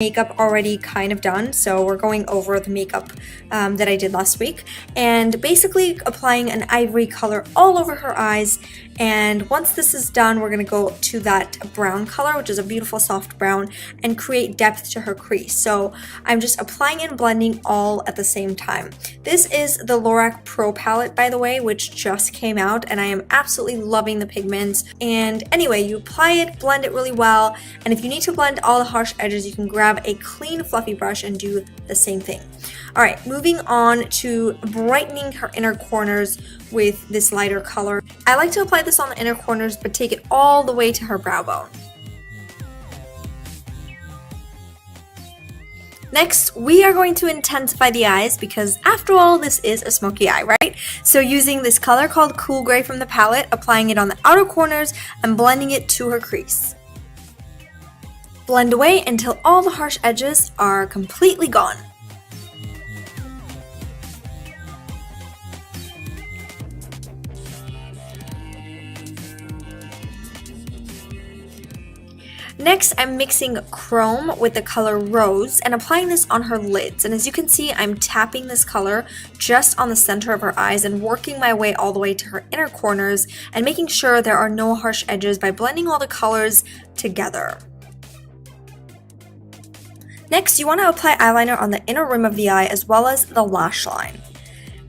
makeup already kind of done, so we're going over the makeup that I did last week and basically applying an ivory color all over her eyes. And once this is done, we're going to go to that brown color, which is a beautiful soft brown, and create depth to her crease. So I'm just applying and blending all at the same time. This is the Lorac Pro palette, by the way, which just came out, and I am absolutely loving the pigments. And anyway, you apply it, blend it really well, and if you need to blend all the harsh edges, you can grab a clean fluffy brush and do the same thing. Alright, moving on to brightening her inner corners with this lighter color. I like to apply this on the inner corners, but take it all the way to her brow bone. Next, we are going to intensify the eyes because after all, this is a smoky eye, right? So using this color called Cool Gray from the palette, applying it on the outer corners and blending it to her crease. Blend away until all the harsh edges are completely gone. Next, I'm mixing chrome with the color Rose and applying this on her lids. And as you can see, I'm tapping this color just on the center of her eyes and working my way all the way to her inner corners and making sure there are no harsh edges by blending all the colors together. Next, you want to apply eyeliner on the inner rim of the eye as well as the lash line.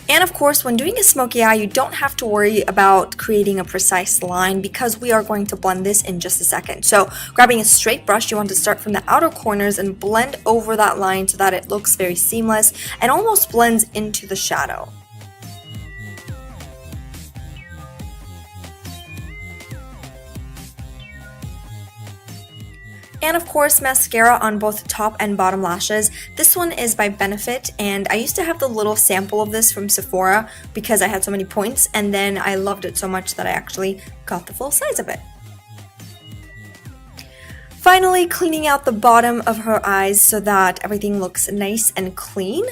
And of course, when doing a smoky eye, you don't have to worry about creating a precise line because we are going to blend this in just a second. So grabbing a straight brush, you want to start from the outer corners and blend over that line so that it looks very seamless and almost blends into the shadow. And of course, mascara on both top and bottom lashes. This one is by Benefit, and I used to have the little sample of this from Sephora because I had so many points, and then I loved it so much that I actually got the full size of it. Finally, cleaning out the bottom of her eyes so that everything looks nice and clean,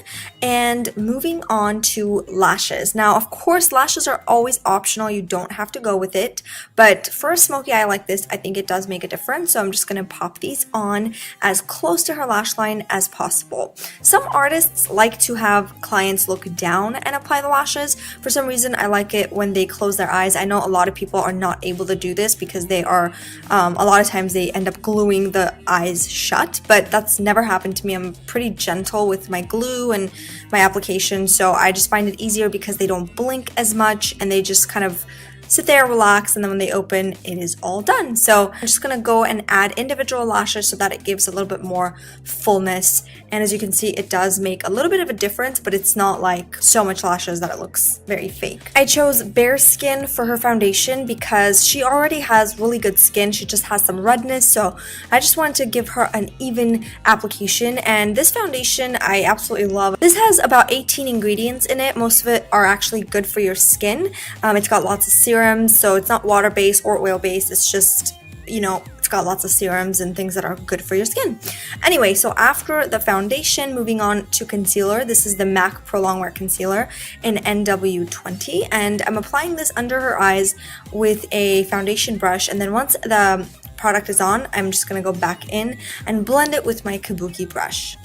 and moving on to lashes. Now, of course, lashes are always optional. You don't have to go with it, but for a smoky eye like this, I think it does make a difference, so I'm just going to pop these on as close to her lash line as possible. Some artists like to have clients look down and apply the lashes. For some reason, I like it when they close their eyes. I know a lot of people are not able to do this because they are, a lot of times they end up gluing the eyes shut, but that's never happened to me. I'm pretty gentle with my glue and my application, so I just find it easier because they don't blink as much and they just kind of sit there, relax, and then when they open, it is all done. So I'm just gonna go and add individual lashes so that it gives a little bit more fullness. And as you can see, it does make a little bit of a difference, but it's not like so much lashes that it looks very fake. I chose Bare Skin for her foundation because she already has really good skin. She just has some redness, so I just wanted to give her an even application. And this foundation I absolutely love. This has about 18 ingredients in it. Most of it are actually good for your skin. It's got lots of serums, so it's not water-based or oil-based. It's just, you know, it's got lots of serums and things that are good for your skin. Anyway, so after the foundation, moving on to concealer. This is the MAC Pro Longwear Concealer in NW20, and I'm applying this under her eyes with a foundation brush, and then once the product is on, I'm just going to go back in and blend it with my kabuki brush.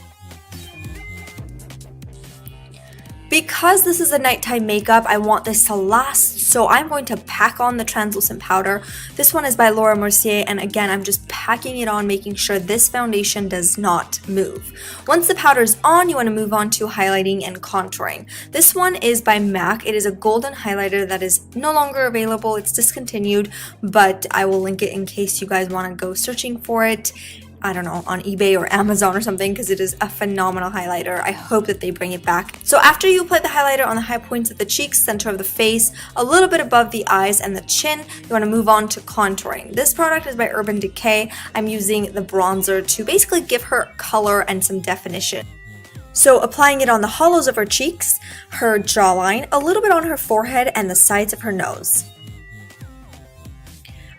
Because this is a nighttime makeup, I want this to last, so I'm going to pack on the translucent powder. This one is by Laura Mercier, and again, I'm just packing it on, making sure this foundation does not move. Once the powder is on, you want to move on to highlighting and contouring. This one is by MAC. It is a golden highlighter that is no longer available. It's discontinued, but I will link it in case you guys want to go searching for it. I don't know, on eBay or Amazon or something, because it is a phenomenal highlighter. I hope that they bring it back. So after you apply the highlighter on the high points of the cheeks, center of the face, a little bit above the eyes and the chin, you want to move on to contouring. This product is by Urban Decay. I'm using the bronzer to basically give her color and some definition. So applying it on the hollows of her cheeks, her jawline, a little bit on her forehead, and the sides of her nose.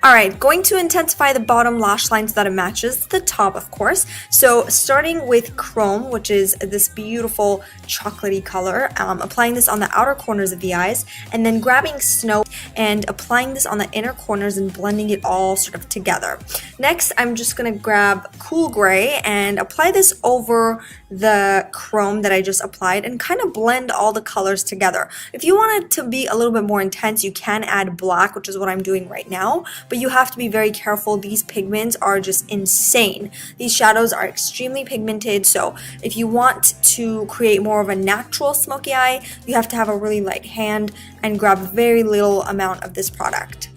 Alright, going to intensify the bottom lash line so that it matches the top, of course. So starting with Chrome, which is this beautiful chocolatey color, applying this on the outer corners of the eyes, and then grabbing Snow and applying this on the inner corners and blending it all sort of together. Next, I'm just going to grab Cool Gray and apply this over the Chrome that I just applied and kind of blend all the colors together. If you want it to be a little bit more intense, you can add black, which is what I'm doing right now, but you have to be very careful. These pigments are just insane. These shadows are extremely pigmented, so if you want to create more of a natural smoky eye, you have to have a really light hand and grab a very little amount of this product.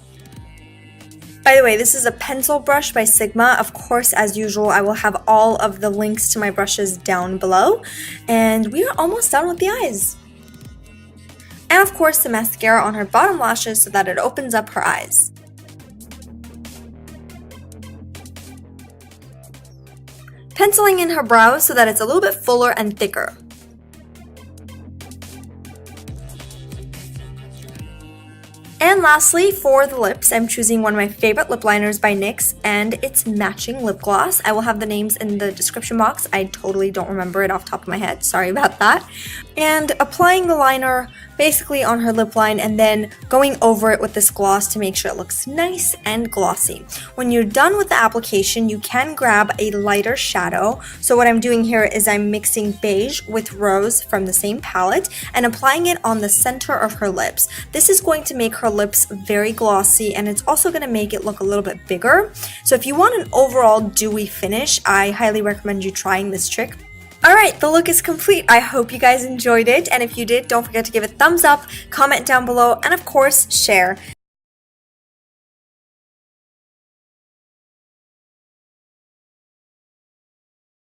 By the way, this is a pencil brush by Sigma. Of course, as usual, I will have all of the links to my brushes down below. And we are almost done with the eyes. And of course, the mascara on her bottom lashes so that it opens up her eyes. Penciling in her brows so that it's a little bit fuller and thicker. And lastly, for the lips, I'm choosing one of my favorite lip liners by NYX, and it's matching lip gloss. I will have the names in the description box. I totally don't remember it off the top of my head. Sorry about that. And applying the liner basically on her lip line and then going over it with this gloss to make sure it looks nice and glossy. When you're done with the application, you can grab a lighter shadow. So what I'm doing here is I'm mixing beige with rose from the same palette and applying it on the center of her lips. This is going to make her lips very glossy, and it's also going to make it look a little bit bigger. So if you want an overall dewy finish, I highly recommend you trying this trick. Alright, the look is complete. I hope you guys enjoyed it, and if you did, don't forget to give it a thumbs up, comment down below, and of course, share.